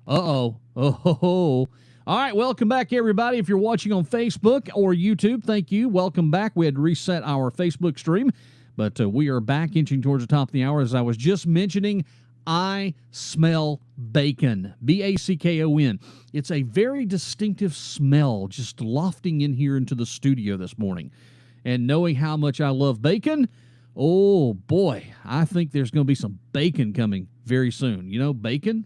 Uh-oh. Oh. All right, welcome back, everybody. If you're watching on Facebook or YouTube, thank you. Welcome back. We had to reset our Facebook stream, but we are back inching towards the top of the hour. As I was just mentioning, I smell bacon, B-A-C-K-O-N. It's a very distinctive smell just lofting in here into the studio this morning. And knowing how much I love bacon, oh boy, I think there's going to be some bacon coming very soon. You know, bacon,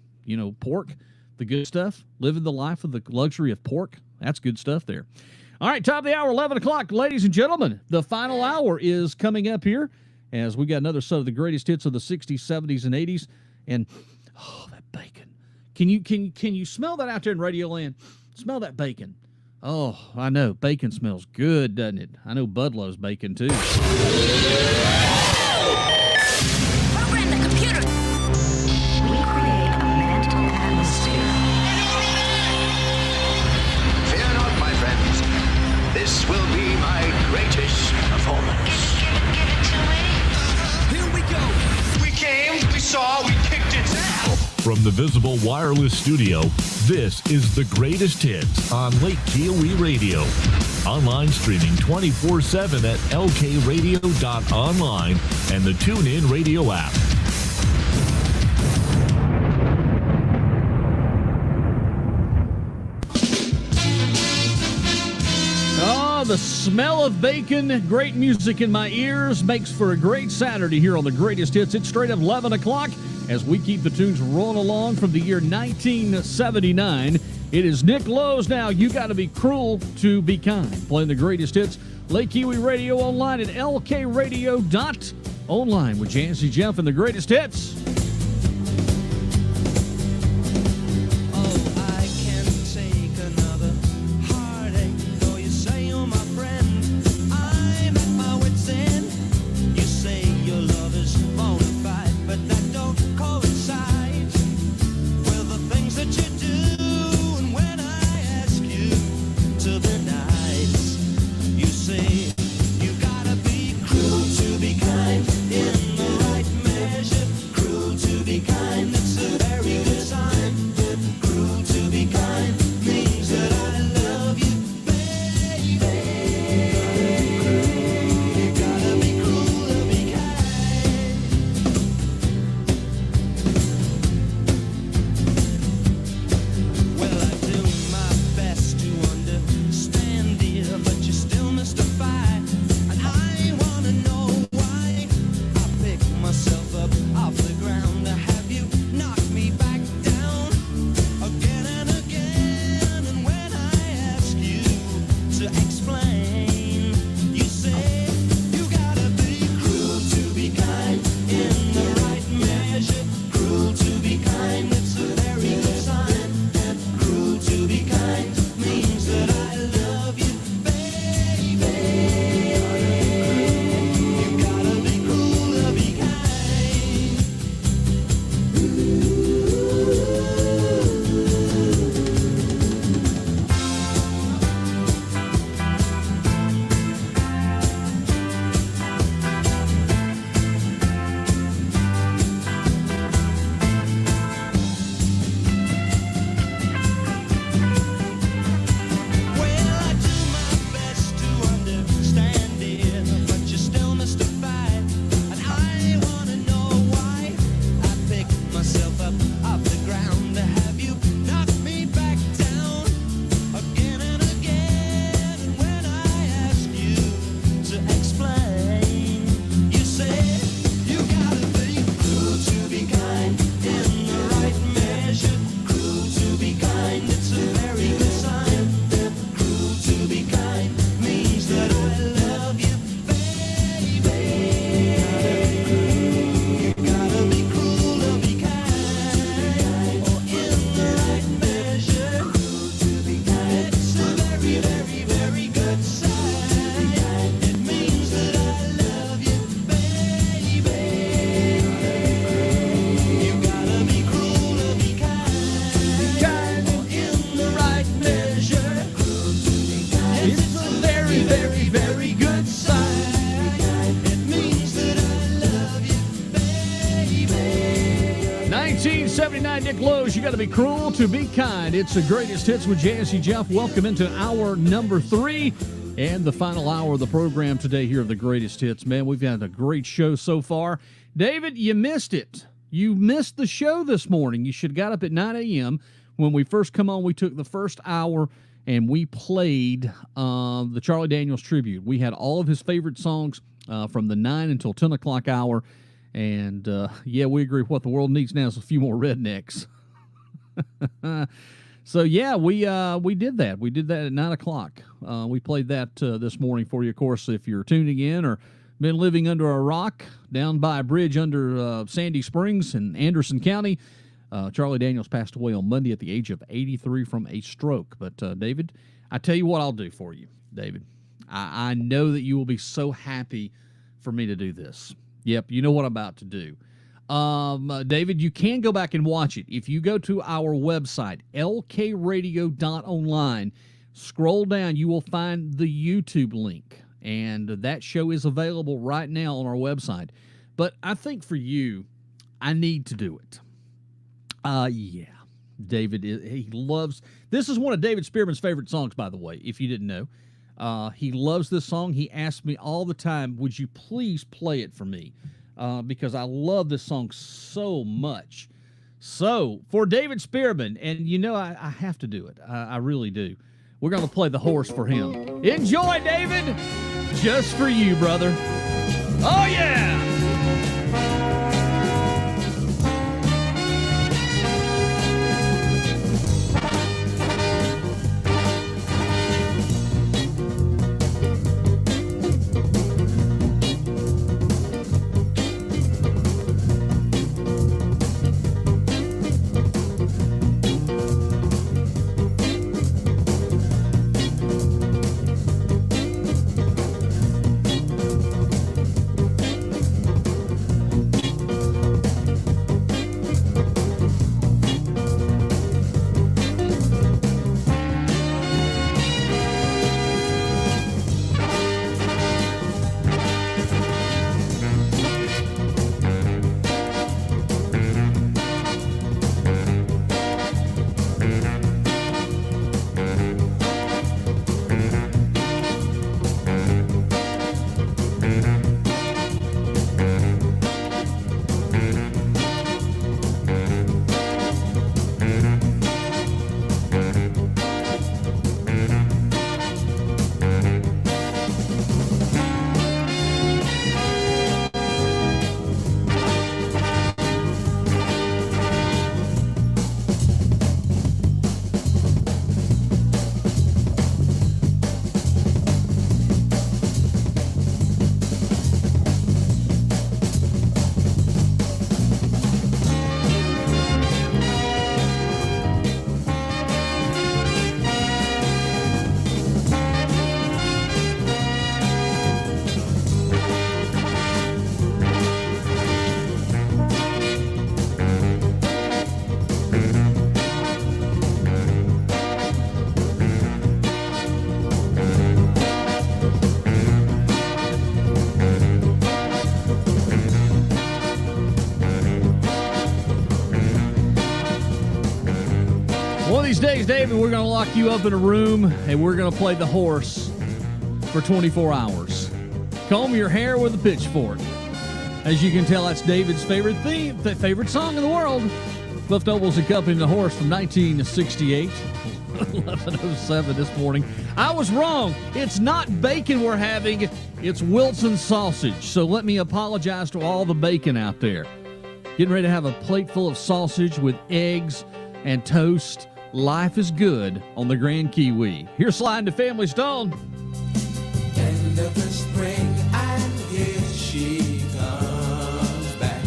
pork, the good stuff, living the life of the luxury of pork. That's good stuff there. All right, top of the hour, 11 o'clock. Ladies and gentlemen, the final hour is coming up here as we got another set of the greatest hits of the 60s, 70s, and 80s. And, oh, that bacon. Can you smell that out there in Radio Land? Smell that bacon. Oh, I know. Bacon smells good, doesn't it? I know Bud loves bacon, too. Program the computer. We create a mental atmosphere. Fear not, my friends. This will be my greatest performance. Give it to me. Here we go. We came, we saw, we kicked its ass. From the Visible Wireless Studio, this is the greatest hits on Lake Kiowee Radio. Online streaming 24/7 at lkradio.online and the TuneIn Radio app. Oh, the smell of bacon, great music in my ears, makes for a great Saturday here on the greatest hits. It's straight up 11 o'clock as we keep the tunes rolling along from the year 1979. It is Nick Lowe's now. You got to be cruel to be kind. Playing the greatest hits. Lake Kiowee Radio online at lkradio.online with Jazzy Jeff and the greatest hits. Cruel to be kind in the right measure. Cruel 99 Nick Lowe's, You Gotta Be Cruel to Be Kind. It's the greatest hits with Jazzy Jeff. Welcome into hour number 3 and the final hour of the program today here of the greatest hits. Man, we've had a great show so far. David, you missed it. You missed the show this morning. You should have got up at 9 a.m. When we first come on, we took the first hour and we played the Charlie Daniels tribute. We had all of his favorite songs from the 9 until 10 o'clock hour. And, yeah, we agree. What the world needs now is a few more rednecks. So, yeah, we did that. We did that at 9 o'clock. We played that this morning for you. Of course, if you're tuning in or been living under a rock down by a bridge under Sandy Springs in Anderson County, Charlie Daniels passed away on Monday at the age of 83 from a stroke. But, David, I tell you what I'll do for you, David. I know that you will be so happy for me to do this. Yep, you know what I'm about to do. David, you can go back and watch it. If you go to our website, lkradio.online, scroll down, you will find the YouTube link. And that show is available right now on our website. But I think for you, I need to do it. Yeah. David, he loves... This is one of David Spearman's favorite songs, by the way, if you didn't know. He loves this song. He asks me all the time, would you please play it for me? Because I love this song so much. So, for David Spearman, and you know I have to do it. I really do. We're going to play the horse for him. Enjoy, David! Just for you, brother. Oh, yeah! These days, David, we're going to lock you up in a room and we're going to play the horse for 24 hours. Comb your hair with a pitchfork. As you can tell, that's David's favorite theme, favorite song in the world. Cliff Nobles accompanying the horse from 1968. 11:07 this morning. I was wrong. It's not bacon we're having. It's Wilson sausage. So let me apologize to all the bacon out there. Getting ready to have a plate full of sausage with eggs and toast. Life is good on the Grand Kiwi. Here's Slide to Family Stone. End of the spring, and here she comes back.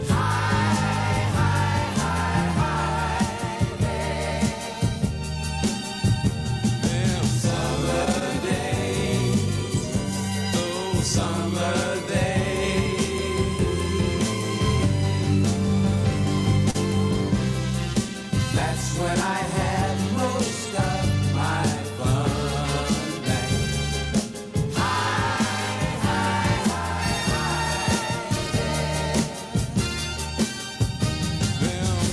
High, high, high, high, hey. Them summer days, oh, summer days. That's when I had most of my fun back. High, high, high, high, yeah. Them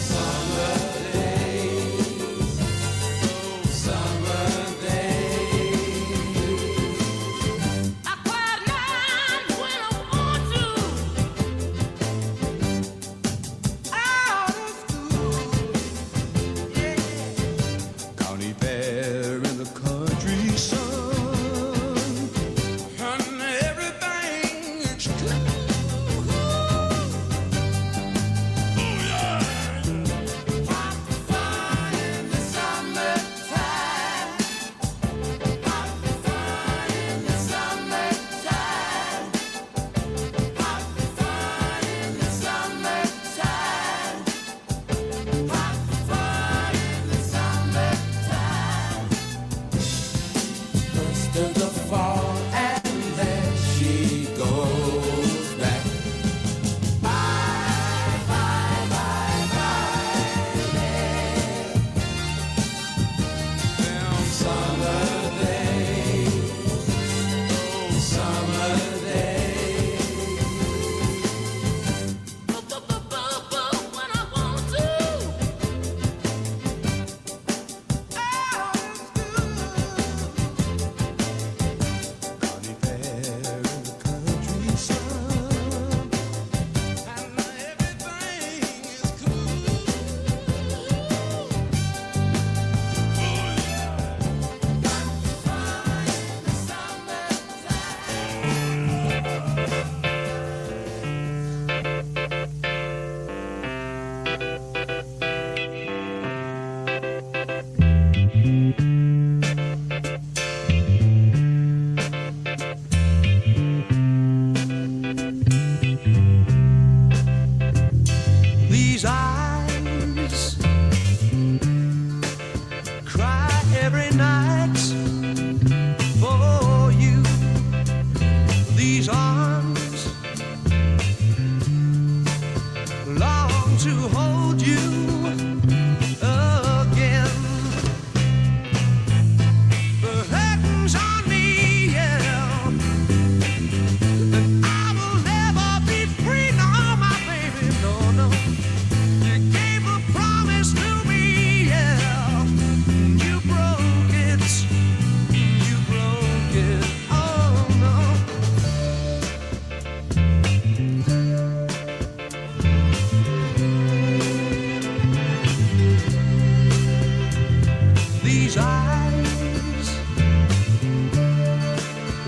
These eyes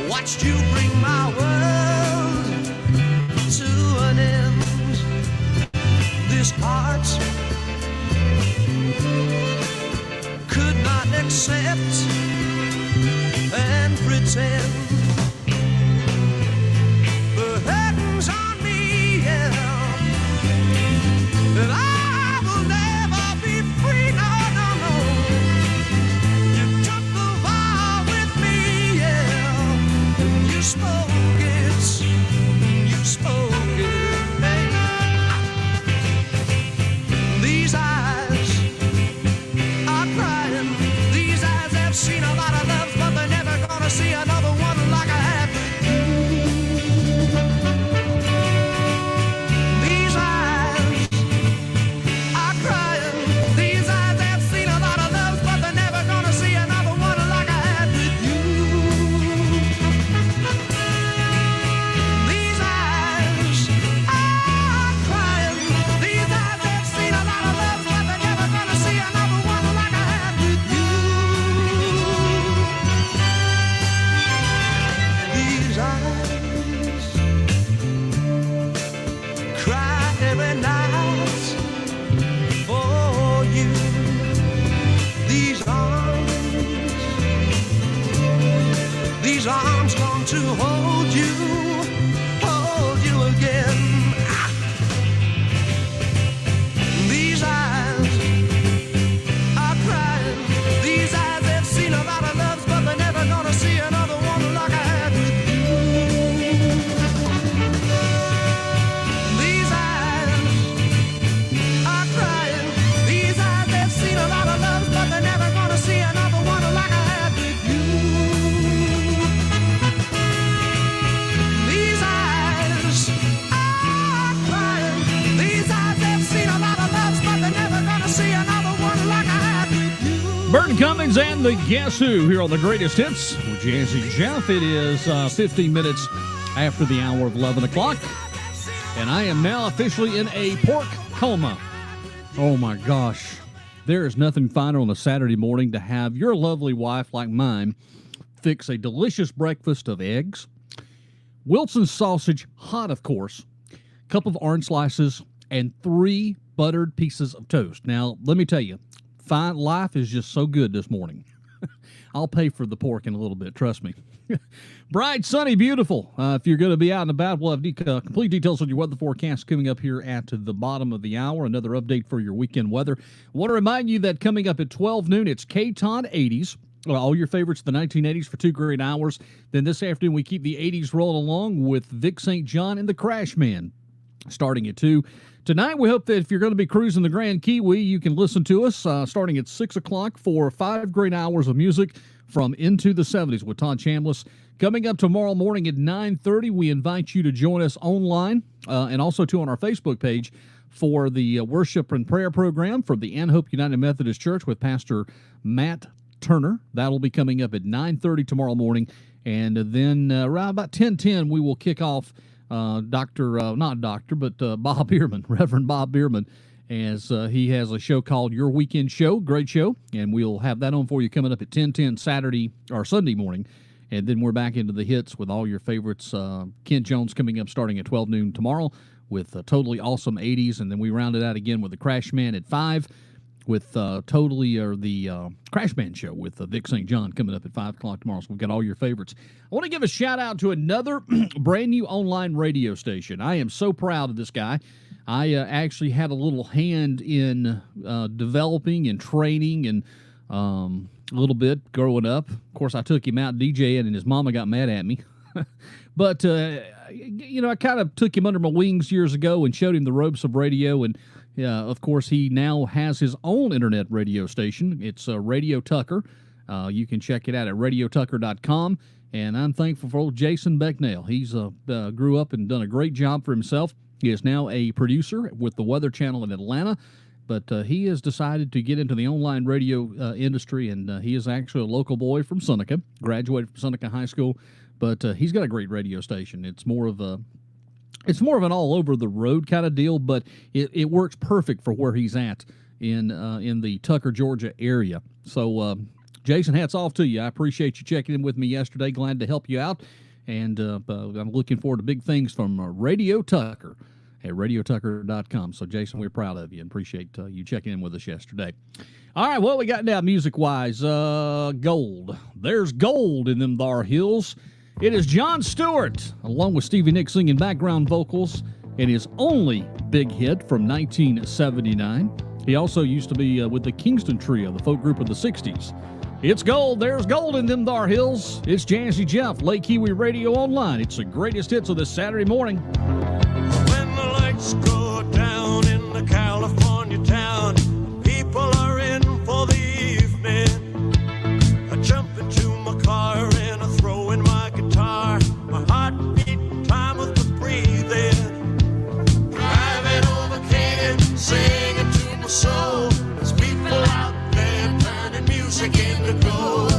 watched you bring my world to an end. This heart could not accept and pretend. The heaven's on me, yeah, and I will never be free, no, no, no. You took the vow with me, yeah, and you spoke it, hey. These eyes are crying, these eyes have seen a lot of love, but they're never gonna see another one like I have with you. These eyes are crying, these eyes have seen a lot of love, but they're never gonna see another one like I had with you. These eyes are crying, these eyes have seen a lot of love, but they're never gonna see another one like I had with you. These eyes cry every night for you. These arms long to hold you again. Ah. These eyes are crying, these eyes have seen a lot of loves, but they're never gonna see another one like I had with you. These eyes are crying, these eyes have seen a lot of loves, but they're never gonna see another one like I had with you. These eyes are crying, these eyes have seen a lot of loves, but they're never gonna see another one like I had with you. Burton Cummings and the Guess Who here on the Greatest Hits with Jazzy Jeff. It is 15 minutes after the hour of 11 o'clock, and I am now officially in a pork coma. Oh my gosh. There is nothing finer on a Saturday morning to have your lovely wife like mine fix a delicious breakfast of eggs, Wilson's sausage, hot of course, cup of orange slices, and 3 buttered pieces of toast. Now, let me tell you, life is just so good this morning. I'll pay for the pork in a little bit, trust me. Bright, sunny, beautiful. If you're going to be out and about, we'll have complete details on your weather forecast coming up here at the bottom of the hour. Another update for your weekend weather. I want to remind you that coming up at 12 noon, it's K-Todd 80s. All your favorites of the 1980s for 2 great hours. Then this afternoon, we keep the 80s rolling along with Vic St. John and the Crash Man starting at 2. Tonight, we hope that if you're going to be cruising the Grand Kiwi, you can listen to us starting at 6 o'clock for 5 great hours of music from Into the 70s with Todd Chambliss. Coming up tomorrow morning at 9:30, we invite you to join us online and also on our Facebook page for the worship and prayer program from the Ann Hope United Methodist Church with Pastor Matt Turner. That'll be coming up at 9:30 tomorrow morning. And then around about 10:10, we will kick off Bob Bierman, Reverend Bob Bierman, as he has a show called Your Weekend Show. Great show. And we'll have that on for you coming up at 10:10 Sunday morning. And then we're back into the hits with all your favorites. Kent Jones coming up starting at 12 noon tomorrow with Totally Awesome 80s. And then we round it out again with the Crash Man at 5 with the Crash Man Show with Vic St. John coming up at 5 o'clock tomorrow. So we've got all your favorites. I want to give a shout out to another brand new online radio station. I am so proud of this guy. I actually had a little hand in developing and training and a little bit growing up. Of course, I took him out DJing, and his mama got mad at me. But, I kind of took him under my wings years ago and showed him the ropes of radio. And, of course, he now has his own internet radio station. It's Radio Tucker. You can check it out at radiotucker.com. And I'm thankful for old Jason Becknell. He's grew up and done a great job for himself. He is now a producer with the Weather Channel in Atlanta. But he has decided to get into the online radio industry, and he is actually a local boy from Seneca, graduated from Seneca High School. But he's got a great radio station. It's more of an all over the road kind of deal, but it works perfect for where he's at in the Tucker, Georgia area. So Jason, hats off to you. I appreciate you checking in with me yesterday. Glad to help you out. And I'm looking forward to big things from Radio Tucker at radiotucker.com. So, Jason, we're proud of you and appreciate you checking in with us yesterday. All right, what we got now music-wise? Gold. There's gold in them thar hills. It is Jon Stewart, along with Stevie Nicks singing background vocals, and his only big hit from 1979. He also used to be with the Kingston Trio, the folk group of the 60s. It's gold. There's gold in them thar hills. It's Jazzy Jeff, Lake Kiwi Radio Online. It's the greatest hits of this Saturday morning. When the lights go down in the California town, people are in for the evening. I jump into my car and I throw in my guitar. My heart beat time with the breathing. Driving over Canaan, singing to my soul. There's people out there turning music into gold.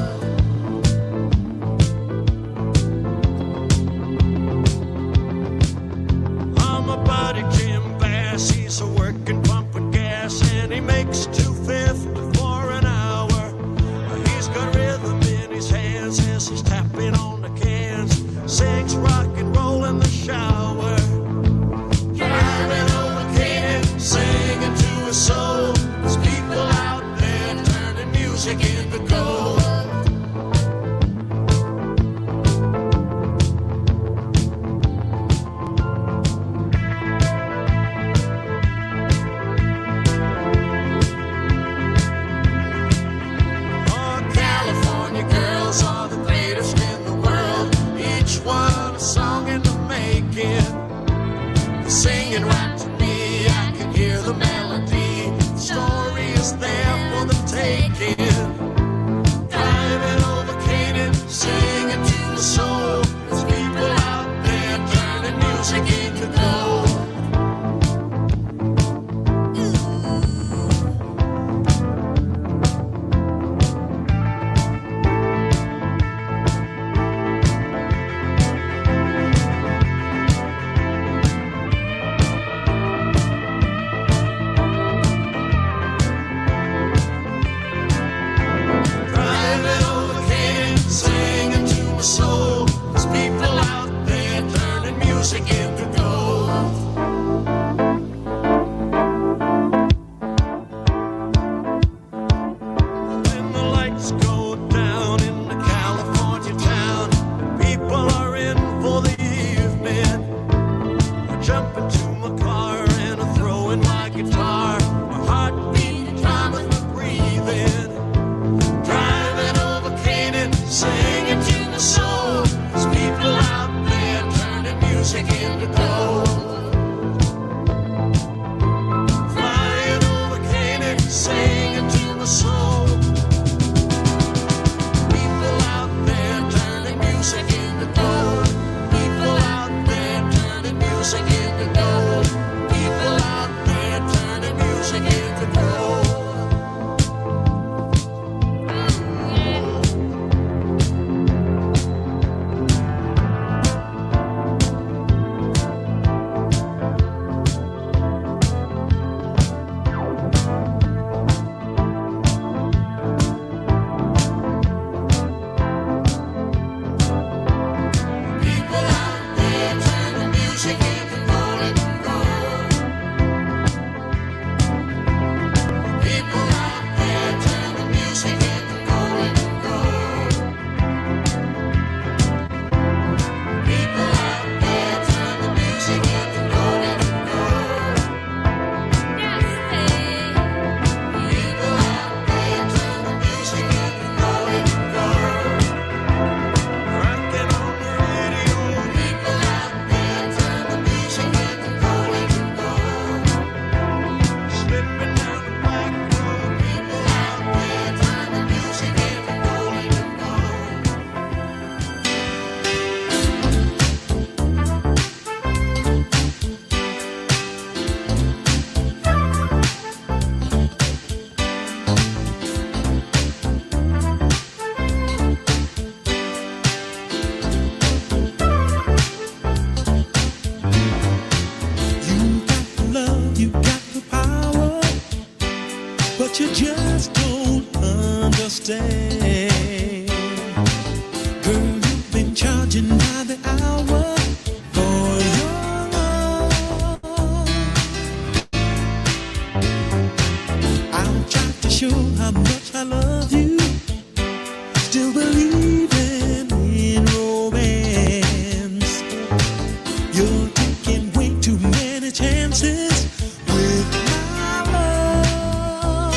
My buddy Jim Bass, he's a working pumping gas, and he makes $2.50 for an hour. He's got rhythm in his hands as he's tapping on the cans, sings rock and roll in the shower. Driving over Canaan, singing to his soul. There's people out there turning music into gold. Are the greatest in the world. Each one a song in the making. They're singing right to me. I can hear the melody. The story is there for the taking. Driving over Canaan, singing to the soul. There's people out there turning music into gold. Soul. There's people out there turning music into gold. When the lights go down in the California town, people are in for the evening. I jump into my car and I throw in my guitar. My heart beat time with my breathing. Driving over Canaan, singing to my soul. There's people out there turning music into gold. Flying over Canaan, singing to my soul. People out there turning music into gold. People out there turning music into gold. People out there turning music into gold. People out there turning music into gold and gold. People out there turning music into gold and gold. People out there turning music into gold and gold. People out there turning music into gold and gold. Rocking on the radio. People out there turning music into gold and gold. Slipping down the back road. People out there turning music into gold and gold. You got the love, you got the power, but you just don't understand. much I love you. Still believing in romance. You're taking way too many chances with my love.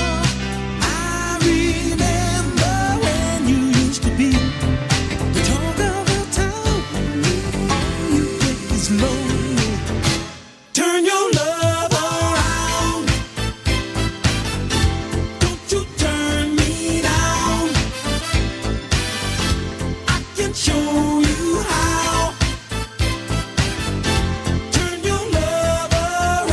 I remember when you used to be the talk of the town. All you get is lonely. Turn your love around. Don't you turn me down. I can show you how. Turn your love around.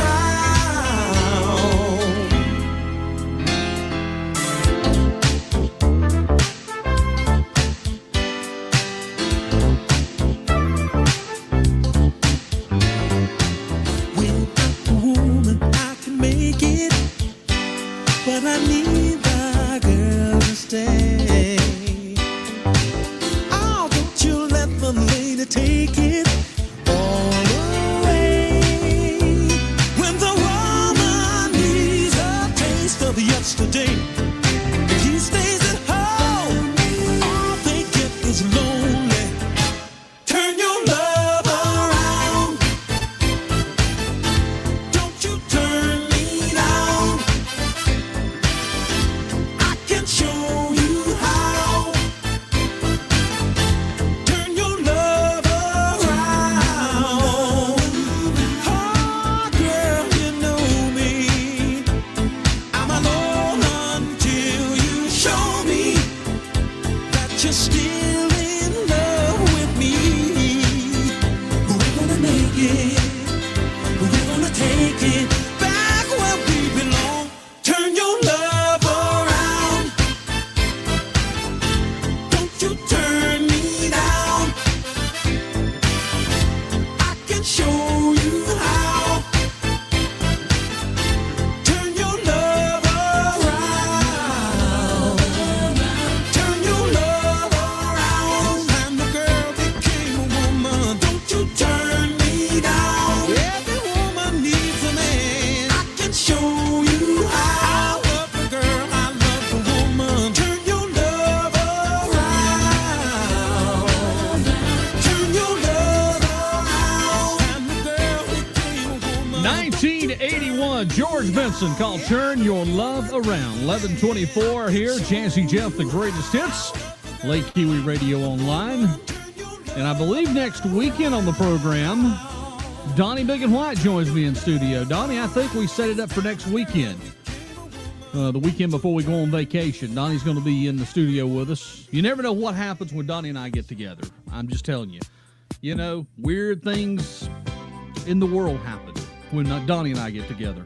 Without a woman, I can make it, but I need the girl to stay. Oh, don't you let the lady take it all away. When the woman needs a taste of yesterday, if he stays at home, all they get is lonely. Turn your love around. Don't you turn me down. I can show you how. Turn your love around. Oh, girl, you know me. I'm alone until you show me that you're still in love with me. We're gonna make it. We're gonna take it back where we belong. Turn your love around. Don't you turn me down. I can show you how. Turn your love around. Turn your love around. And the girl became a woman. Don't you turn me down. Every woman needs a man. I can show you how. I love the girl, I love the woman. Turn your love around. Turn your love around. And the girl became a woman. 1981, George Benson called Turn Your Love Around. 11:24 here, Jazzy Jeff, the greatest hits. Lake Kiwi Radio Online. And I believe next weekend on the program, Donnie Big and White joins me in studio. Donnie, I think we set it up for next weekend. The weekend before we go on vacation. Donnie's going to be in the studio with us. You never know what happens when Donnie and I get together. I'm just telling you. You know, weird things in the world happen when Donnie and I get together.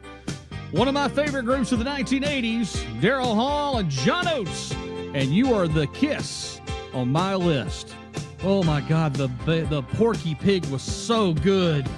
One of my favorite groups of the 1980s, Daryl Hall and John Oates. And You Are the Kiss on my list. Oh my God, the Porky Pig was so good.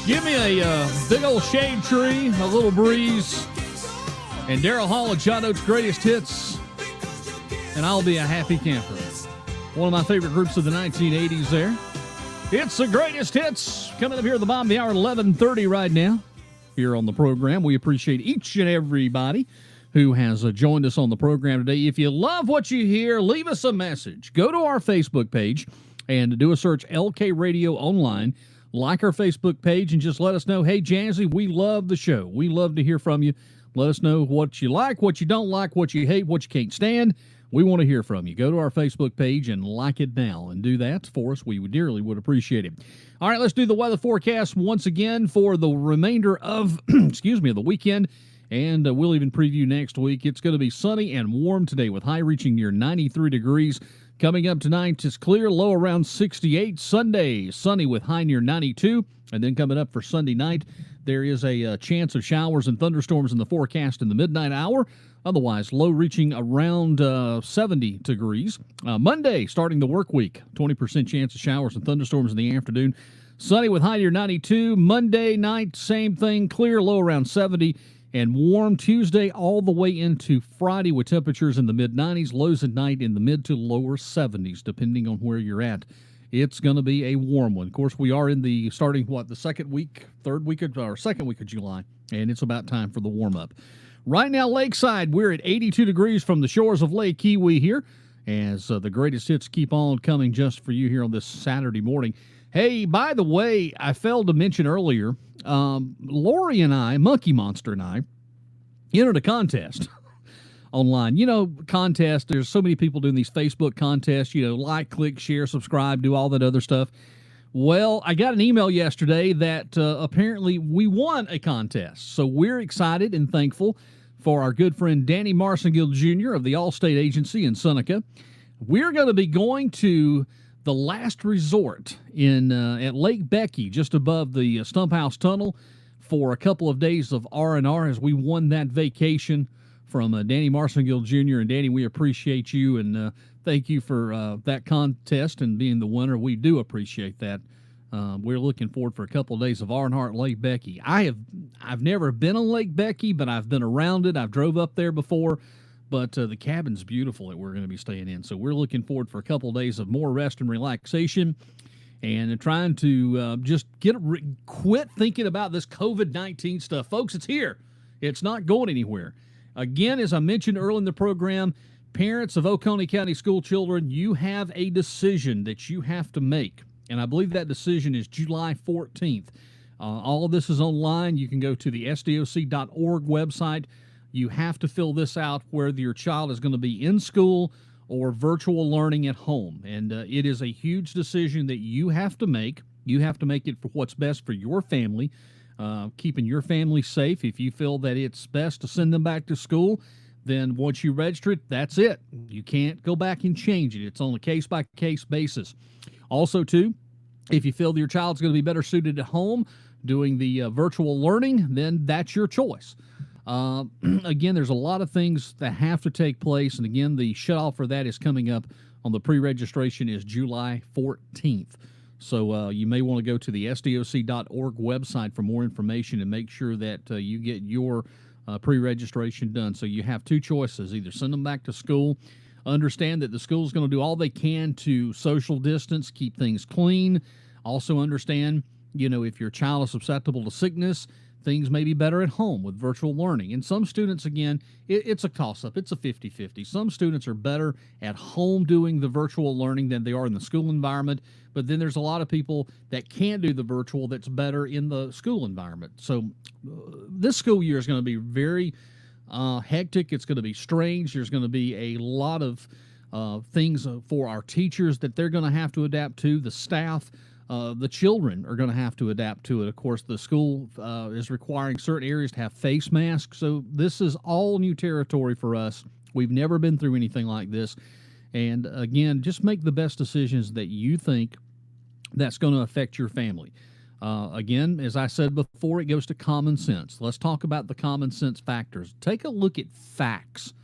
Give me a big old shade tree, a little breeze, and Daryl Hall and John Oates' greatest hits, and I'll be a happy camper. One of my favorite groups of the 1980s there. It's the greatest hits coming up here at the bottom of the hour, 11:30 right now here on the program. We appreciate each and everybody who has joined us on the program today. If you love what you hear, leave us a message. Go to our Facebook page and do a search LK Radio Online. Like our Facebook page and just let us know, hey, Jazzy, we love the show. We love to hear from you. Let us know what you like, what you don't like, what you hate, what you can't stand. We want to hear from you. Go to our Facebook page and like it now and do that for us. We dearly would appreciate it. All right, let's do the weather forecast once again for the remainder of, the weekend. And we'll even preview next week. It's going to be sunny and warm today with high reaching near 93 degrees. Coming up tonight is clear, low around 68. Sunday, sunny with high near 92. And then coming up for Sunday night, there is a chance of showers and thunderstorms in the forecast in the midnight hour. Otherwise, low reaching around 70 degrees. Monday, starting the work week, 20% chance of showers and thunderstorms in the afternoon. Sunny with high near 92. Monday night, same thing, clear, low around 70. And warm Tuesday all the way into Friday with temperatures in the mid-90s, lows at night in the mid to lower 70s, depending on where you're at. It's going to be a warm one. Of course, we are in the second week of July, and it's about time for the warm-up. Right now, Lakeside, we're at 82 degrees from the shores of Lake Kiwi here, as the greatest hits keep on coming just for you here on this Saturday morning. Hey, by the way, I failed to mention earlier, Lori and I, Monkey Monster and I, entered a contest online. You know, contest, there's so many people doing these Facebook contests, like, click, share, subscribe, do all that other stuff. Well, I got an email yesterday that apparently we won a contest. So we're excited and thankful for our good friend Danny Marcingill Jr. of the Allstate Agency in Seneca. We're going to be going to the Last Resort at Lake Becky, just above the Stump House Tunnel, for a couple of days of R&R as we won that vacation from Danny Marcingill Jr. And Danny, we appreciate you and thank you for that contest and being the winner. We do appreciate that. We're looking forward for a couple of days of R&R at Lake Becky. I've never been on Lake Becky, but I've been around it. I've drove up there before. But the cabin's beautiful that we're going to be staying in. So we're looking forward for a couple of days of more rest and relaxation and trying to just quit thinking about this COVID-19 stuff. Folks, it's here. It's not going anywhere. Again, as I mentioned early in the program, parents of Oconee County school children, you have a decision that you have to make. And I believe that decision is July 14th. All of this is online. You can go to the sdoc.org website. You have to fill this out whether your child is going to be in school or virtual learning at home. And it is a huge decision that you have to make. You have to make it for what's best for your family, keeping your family safe. If you feel that it's best to send them back to school, then once you register it, that's it. You can't go back and change it. It's on a case-by-case basis. Also, too, if you feel that your child's going to be better suited at home doing the virtual learning, then that's your choice. Again, there's a lot of things that have to take place, and again, the shutoff for that is coming up on the pre-registration is July 14th. So you may want to go to the sdoc.org website for more information and make sure that you get your pre-registration done. So you have two choices: either send them back to school, understand that the school's going to do all they can to social distance, keep things clean. Also understand, if your child is susceptible to sickness, things may be better at home with virtual learning. And some students, again, it's a toss-up. It's a 50-50. Some students are better at home doing the virtual learning than they are in the school environment. But then there's a lot of people that can't do the virtual that's better in the school environment. So this school year is going to be very hectic. It's going to be strange. There's going to be a lot of things for our teachers that they're going to have to adapt to, the staff. The children are going to have to adapt to it. Of course, the school is requiring certain areas to have face masks. So this is all new territory for us. We've never been through anything like this. And again, just make the best decisions that you think that's going to affect your family. Again, as I said before, it goes to common sense. Let's talk about the common sense factors. Take a look at facts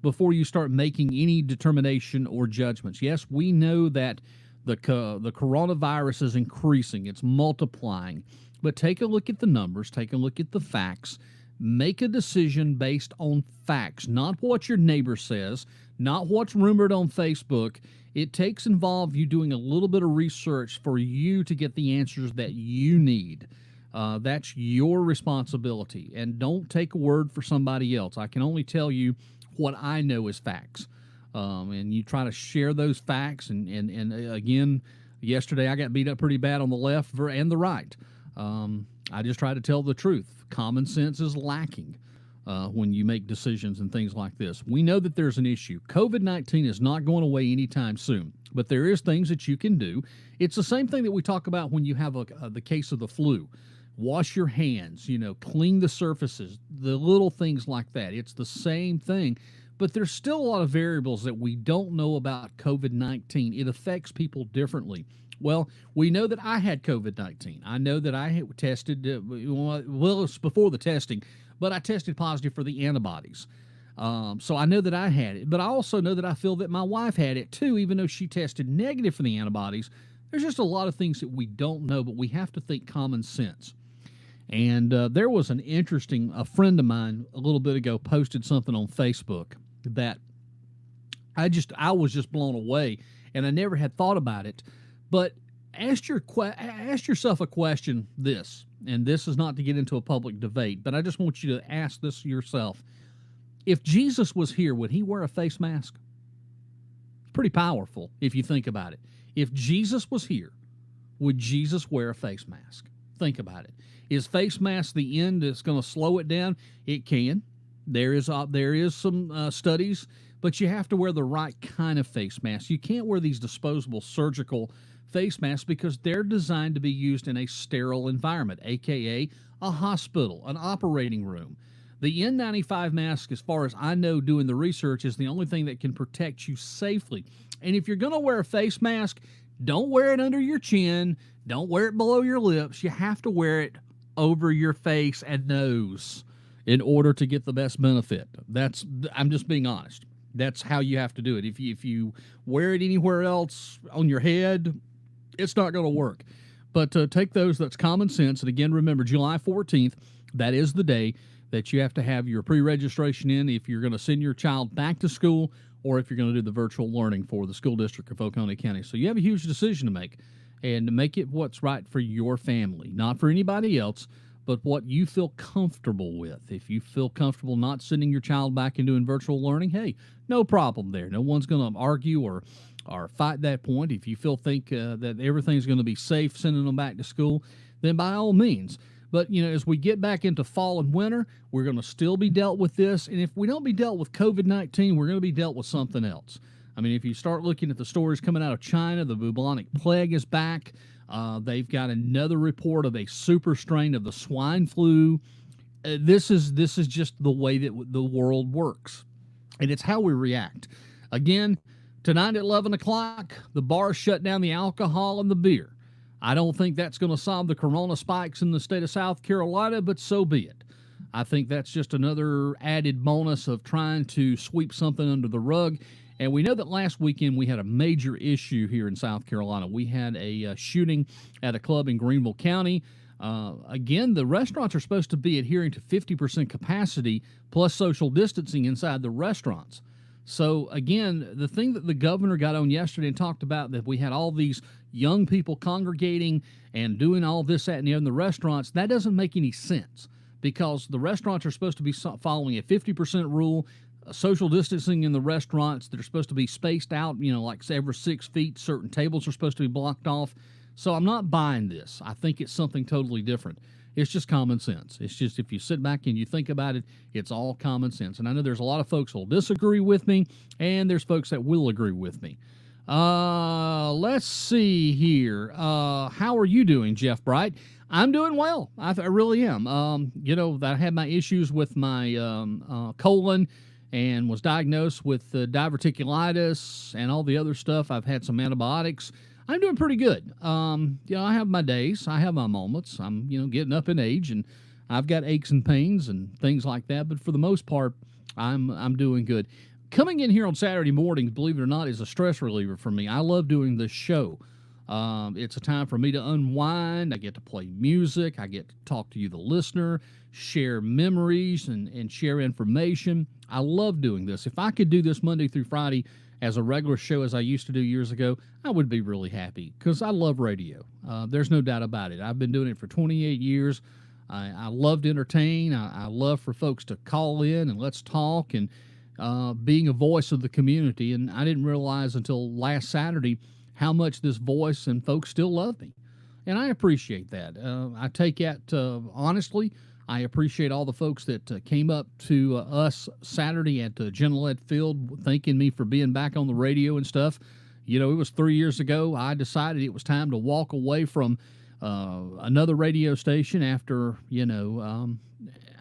before you start making any determination or judgments. Yes, we know that The coronavirus is increasing. It's multiplying. But take a look at the numbers. Take a look at the facts. Make a decision based on facts, not what your neighbor says, not what's rumored on Facebook. It takes involve you doing a little bit of research for you to get the answers that you need. That's your responsibility. And don't take a word for somebody else. I can only tell you what I know is facts. And you try to share those facts. And again, yesterday I got beat up pretty bad on the left and the right. I just try to tell the truth. Common sense is lacking when you make decisions and things like this. We know that there's an issue. COVID-19 is not going away anytime soon, but there is things that you can do. It's the same thing that we talk about when you have the case of the flu. Wash your hands, clean the surfaces, the little things like that. It's the same thing. But there's still a lot of variables that we don't know about COVID-19. It affects people differently. Well, we know that I had COVID-19. I know that I had tested, well, it was before the testing, but I tested positive for the antibodies. So I know that I had it. But I also know that I feel that my wife had it too, even though she tested negative for the antibodies. There's just a lot of things that we don't know, but we have to think common sense. And there was a friend of mine a little bit ago posted something on Facebook that I was just blown away, and I never had thought about it. But ask yourself a question, and this is not to get into a public debate, but I just want you to ask this yourself. If Jesus was here, would he wear a face mask? It's pretty powerful if you think about it. If Jesus was here, would Jesus wear a face mask? Think about it. Is face mask the end that's going to slow it down? It can. There is some studies, but you have to wear the right kind of face mask. You can't wear these disposable surgical face masks because they're designed to be used in a sterile environment, aka a hospital, an operating room. The N95 mask, as far as I know doing the research, is the only thing that can protect you safely. And if you're going to wear a face mask, don't wear it under your chin. Don't wear it below your lips. You have to wear it over your face and nose in order to get the best benefit. I'm just being honest. That's how you have to do it. If you wear it anywhere else on your head, it's not going to work. But take those, that's common sense. And again, remember, July 14th, that is the day that you have to have your pre-registration in if you're going to send your child back to school or if you're going to do the virtual learning for the school district of Oconee County. So you have a huge decision to make, and to make it what's right for your family, not for anybody else, but what you feel comfortable with. If you feel comfortable not sending your child back and doing virtual learning, hey, no problem there. No one's going to argue or fight that point. If you think that everything's going to be safe sending them back to school, then by all means. But, as we get back into fall and winter, we're going to still be dealt with this. And if we don't be dealt with COVID-19, we're going to be dealt with something else. I mean, if you start looking at the stories coming out of China, the bubonic plague is back. They've got another report of a super strain of the swine flu. This is just the way that the world works. And it's how we react. Again, tonight at 11 o'clock, the bars shut down the alcohol and the beer. I don't think that's going to solve the corona spikes in the state of South Carolina, but so be it. I think that's just another added bonus of trying to sweep something under the rug. And we know that last weekend we had a major issue here in South Carolina. We had a shooting at a club in Greenville County. Again, the restaurants are supposed to be adhering to 50% capacity plus social distancing inside the restaurants. So, again, the thing that the governor got on yesterday and talked about, that we had all these young people congregating and doing all this, that, and the other in the restaurants, that doesn't make any sense because the restaurants are supposed to be following a 50% rule, social distancing in the restaurants. They're supposed to be spaced out, like every 6 feet. Certain tables are supposed to be blocked off. So I'm not buying this. I think it's something totally different. It's just common sense. It's just if you sit back and you think about it, it's all common sense. And I know there's a lot of folks who will disagree with me, and there's folks that will agree with me. Let's see here. How are you doing, Jeff Bright? I'm doing well. I really am. I had my issues with my colon and was diagnosed with diverticulitis and all the other stuff. I've had some antibiotics. I'm doing pretty good. I have my days. I have my moments. I'm, getting up in age, and I've got aches and pains and things like that. But for the most part, I'm doing good. Coming in here on Saturday mornings, believe it or not, is a stress reliever for me. I love doing this show It's a time for me to unwind. I get to play music. I get to talk to you, the listener, share memories and share information. I love doing this. If I could do this Monday through Friday as a regular show as I used to do years ago, I would be really happy because I love radio. There's no doubt about it. I've been doing it for 28 years. I love to entertain. I love for folks to call in and let's talk and being a voice of the community. And I didn't realize until last Saturday how much this voice and folks still love me. And I appreciate that. I take that honestly. I appreciate all the folks that came up to us Saturday at Gillette Field thanking me for being back on the radio and stuff. You know, it was 3 years ago. I decided it was time to walk away from another radio station after,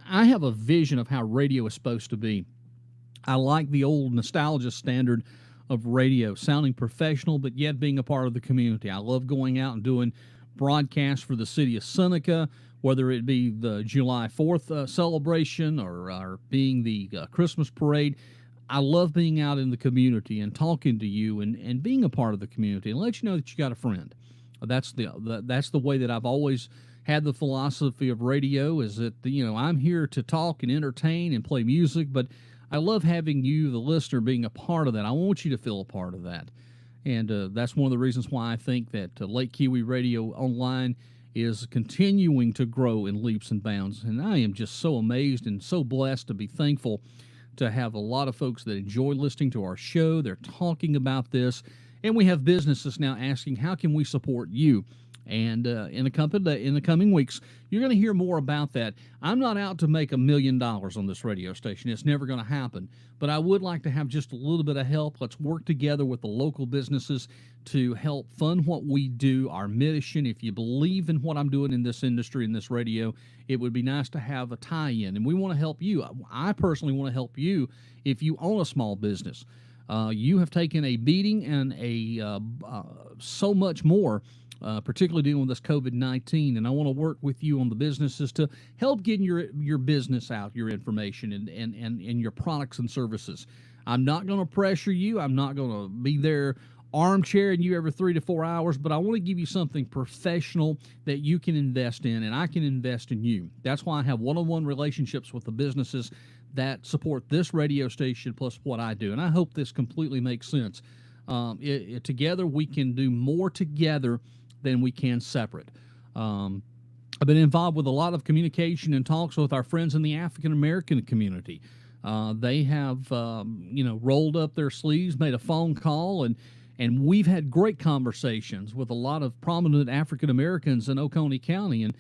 I have a vision of how radio is supposed to be. I like the old nostalgia standard of radio, sounding professional, but yet being a part of the community. I love going out and doing broadcasts for the city of Seneca, whether it be the July 4th celebration or being the Christmas parade. I love being out in the community and talking to you and being a part of the community and let you know that you got a friend. That's the way that I've always had the philosophy of radio, is that, I'm here to talk and entertain and play music, but I love having you, the listener, being a part of that. I want you to feel a part of that. And that's one of the reasons why I think that Lake Kiwi Radio Online is continuing to grow in leaps and bounds. And I am just so amazed and so blessed to be thankful to have a lot of folks that enjoy listening to our show. They're talking about this. And we have businesses now asking, how can we support you? And in the coming weeks, you're going to hear more about that. I'm not out to make $1 million on this radio station. It's never going to happen. But I would like to have just a little bit of help. Let's work together with the local businesses to help fund what we do, our mission. If you believe in what I'm doing in this industry, in this radio, it would be nice to have a tie-in. And we want to help you. I personally want to help you if you own a small business. You have taken a beating and so much more, particularly dealing with this COVID-19, and I want to work with you on the businesses to help getting your business out, your information, and your products and services. I'm not going to pressure you. I'm not going to be there armchairing you every 3 to 4 hours, but I want to give you something professional that you can invest in, and I can invest in you. That's why I have one-on-one relationships with the businesses that support this radio station plus what I do, and I hope this completely makes sense. Together, we can do more together than we can separate. I've been involved with a lot of communication and talks with our friends in the African American community. They have, rolled up their sleeves, made a phone call, and we've had great conversations with a lot of prominent African Americans in Oconee County. And,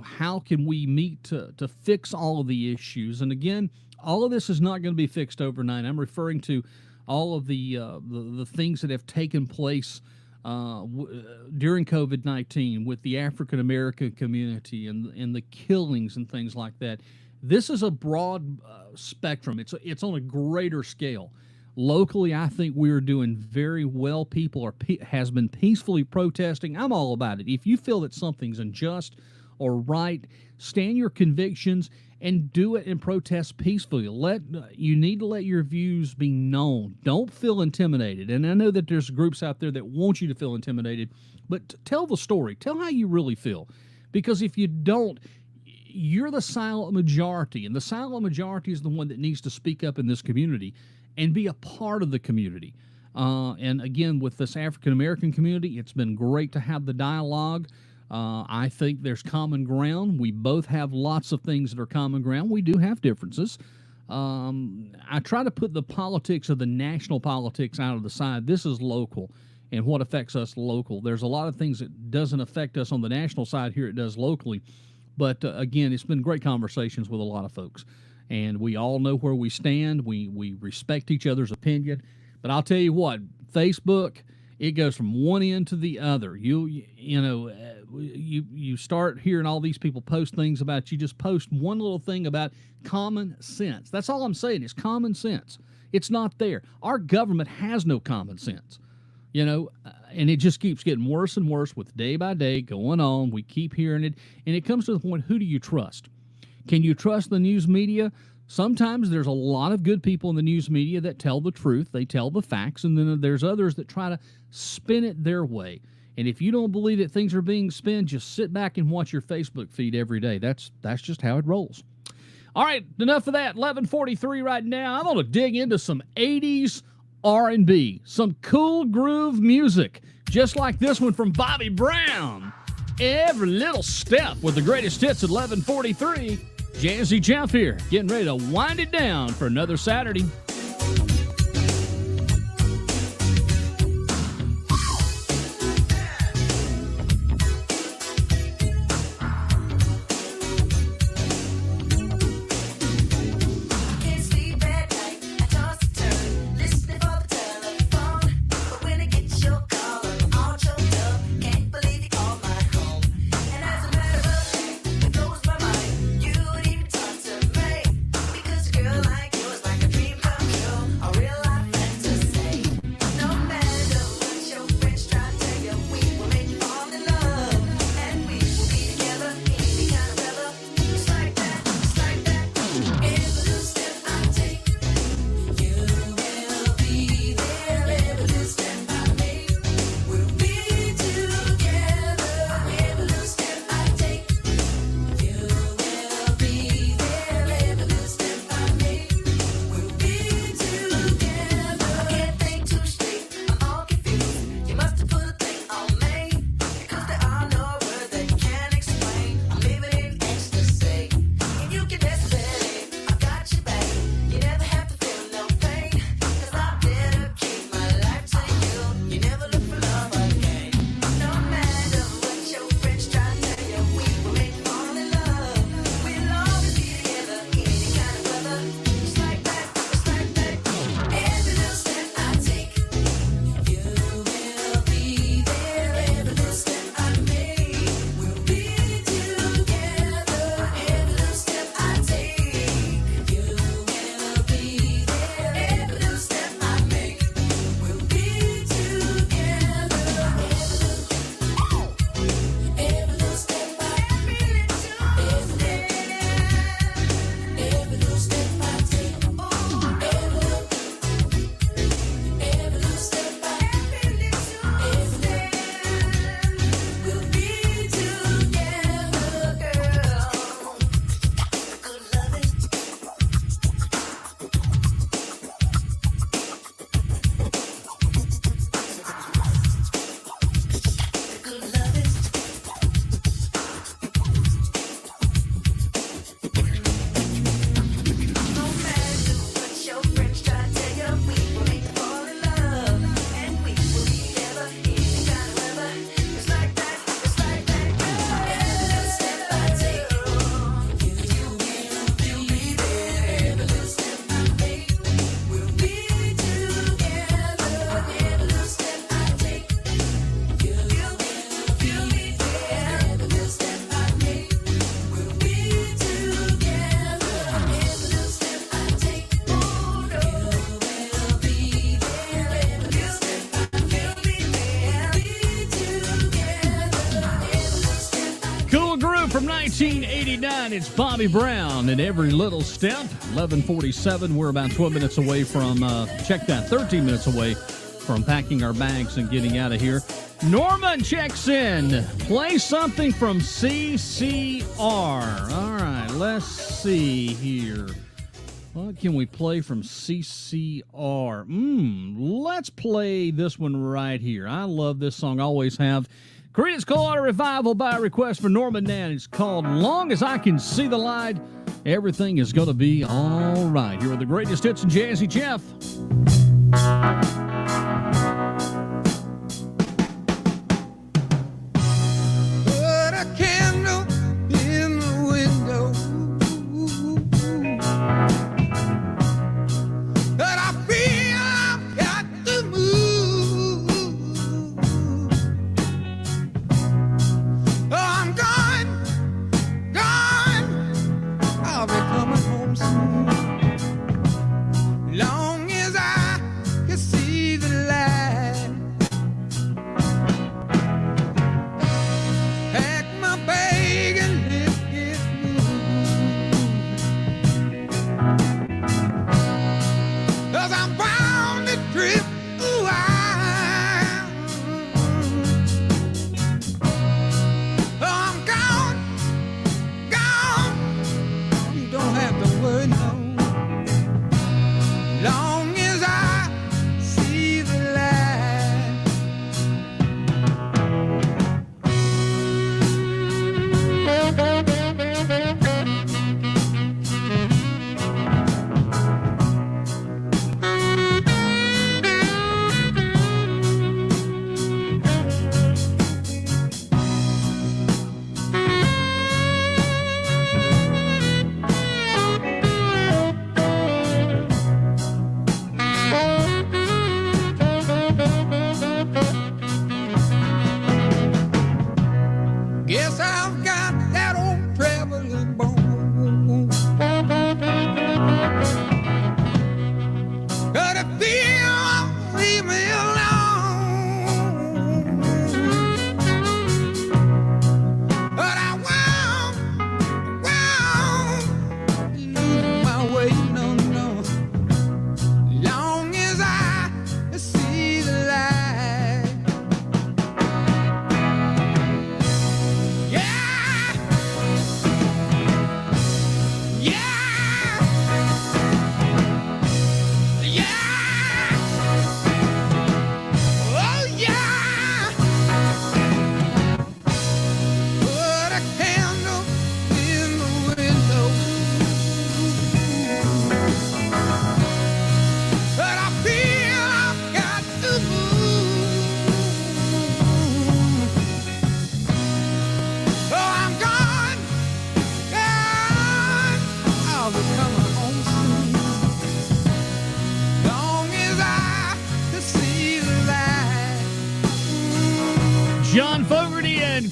how can we meet to fix all of the issues? And again, all of this is not going to be fixed overnight. I'm referring to all of the things that have taken place during COVID-19 with the African American community and the killings and things like that. This is a broad spectrum. It's on a greater scale. Locally, I think we're doing very well. People has been peacefully protesting. I'm all about it. If you feel that something's unjust or right, stand your convictions and do it and protest peacefully. You need to let your views be known. Don't feel intimidated. And I know that there's groups out there that want you to feel intimidated, but tell the story. Tell how you really feel. Because if you don't, you're the silent majority, and the silent majority is the one that needs to speak up in this community and be a part of the community. And again, with this African American community, it's been great to have the dialogue. I think there's common ground. We both have lots of things that are common ground. We do have differences. I try to put the politics of the national politics out of the side. This is local and what affects us local. There's a lot of things that doesn't affect us on the national side here. It does locally. But again, it's been great conversations with a lot of folks. And we all know where we stand. We respect each other's opinion. But I'll tell you what, Facebook, it goes from one end to the other. You start hearing all these people post things about you. Just post one little thing about common sense. That's all I'm saying is common sense. It's not there. Our government has no common sense, and it just keeps getting worse and worse with day by day going on. We keep hearing it, and it comes to the point, who do you trust? Can you trust the news media? Sometimes there's a lot of good people in the news media that tell the truth. They tell the facts, and then there's others that try to spin it their way. And if you don't believe that things are being spent, just sit back and watch your Facebook feed every day. That's just how it rolls. All right, enough of that. 11:43 right now. I'm going to dig into some 80s R&B, some cool groove music, just like this one from Bobby Brown. Every little step with the greatest hits at 11:43. Jazzy Jeff here, getting ready to wind it down for another Saturday. Can't sleep at night, I toss and turn, listening for the telephone. But when I get your call, I'm all choked up. Can't believe you called my home. And as a matter of fact, it blows my mind. You don't even talk to me, because a girl like you is like a dream come true, a real life fantasy. No matter what your friends try to tell you, we will make you fall in love, and we will be together in any kind of weather. Just like that, just like that. Every little step I take, you will be there. Every little step I make, we'll be together. Every little step I take, you will be there. Every little step I make, we'll be together. I can't think too straight, I'm all confused. You must have put a thing on me, because there are no words that can explain. I'm living in ecstasy, and you can rest steady. I got you back, you never have to feel no pain, because I dedicate my life to you. You never look for love again. No matter what your friends try to tell you, we will make you fall in love. We'll always be together in any kind of weather. Just like that, just like that. Every little step I take, you will be there. Every little step I make, we'll be together. Every little step I take, you will be there. Every little step I make, we'll be together. Every little step I every little step I take, every little step I we'll be together, girl. Good loving. Good loving. No matter what your friends try to tell you, we will make you fall in love, and we will be together in any kind of weather. Just like that, just like that. Every little step I take, you will be there. Every little step I make, we'll be together. Every little step I take, you will be there. Every little step I make, we'll be together. Every little step I take, oh no, you will be there. Every little step I make, we'll be together. Every little step I Cool Groove from 1989. It's Bobby Brown and Every Little Step. 11:47. We're about 12 minutes away from, 13 minutes away from packing our bags and getting out of here. Norman checks in. Play something from CCR. All right, let's see here. What can we play from CCR? Let's play this one right here. I love this song, always have. Creedence Clearwater Revival by request for Norman Nan. It's called Long As I Can See the Light. Everything is going to be all right. Here are the greatest hits in Jazzy Jeff. Put a candle in the window, but I feel I've got to move. Oh, I'm gone, gone. I'll be coming home soon. Long as I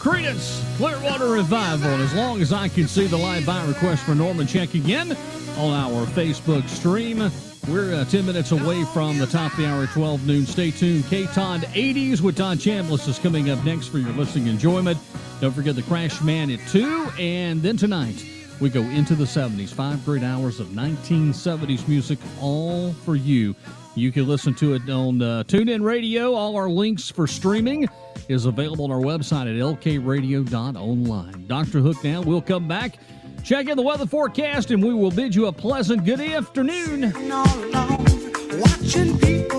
Creedence, Clearwater Revival. And as long as I can see the live buy request for Norman checking in on our Facebook stream, we're 10 minutes away from the top of the hour at 12 noon. Stay tuned. K-Todd 80s with Don Chambliss is coming up next for your listening enjoyment. Don't forget the Crash Man at 2. And then tonight, we go into the 70s. 5 great hours of 1970s music, all for you. You can listen to it on TuneIn Radio. All our links for streaming is available on our website at lkradio.online. Dr. Hook now. We'll come back, check in the weather forecast, and we will bid you a pleasant good afternoon. All alone, watching people